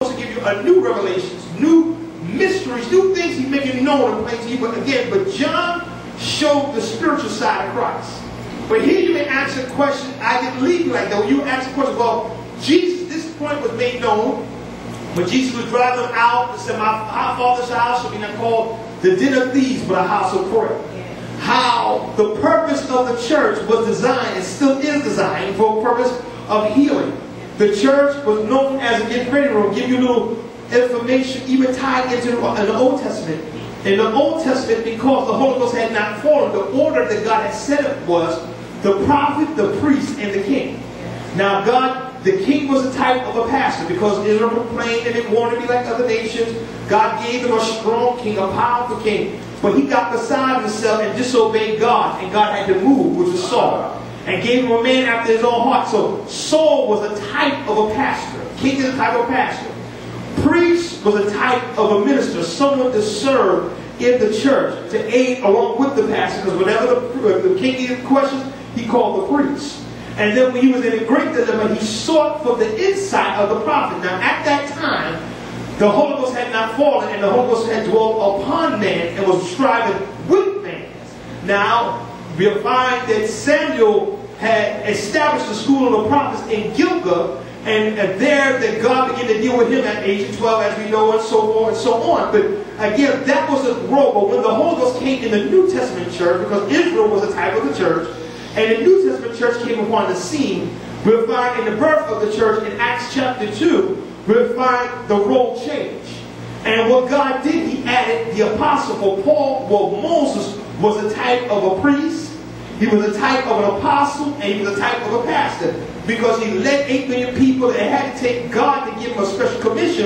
to give you a new revelations, new mysteries, new things he's making known and plain to you. But again, John showed the spiritual side of Christ. But here you may ask a question, I didn't leave you like that. When you ask a question, well, Jesus, this point was made known when Jesus was driving them out and said, my Father's house shall be not called the den of thieves, but a house of prayer. How the purpose of the church was designed and still is designed for a purpose of healing. The church was known as a get ready room. Give you a little information even tied into the Old Testament. In the Old Testament, because the Holy Ghost had not fallen, the order that God had set up was the prophet, the priest, and the king. Now God, the king was a type of a pastor because Israel complained and they wanted to be like other nations. God gave them a strong king, a powerful king. But he got beside himself and disobeyed God. And God had to move, which was Saul. And gave him a man after his own heart. So Saul was a type of a pastor. King is a type of a pastor. Priest was a type of a minister. Someone to serve in the church. To aid along with the pastor. Because whenever the king needed questions, he called the priest. And then when he was in a great dilemma, he sought for the insight of the prophet. Now at that time, the Holy Ghost had not fallen, and the Holy Ghost had dwelt upon man and was striving with man. Now, we'll find that Samuel had established the school of the prophets in Gilgal, and there that God began to deal with him at age of 12, as we know, and so forth and so on. But again, that was a role. But when the Holy Ghost came in the New Testament church, because Israel was a type of the church, and the New Testament church came upon the scene, we'll find in the birth of the church in Acts chapter 2, we'll find the role change. And what God did, he added the apostle. For Paul, well, Moses was a type of a priest, he was a type of an apostle, and he was a type of a pastor. Because he led 8 million people and had to take God to give him a special commission.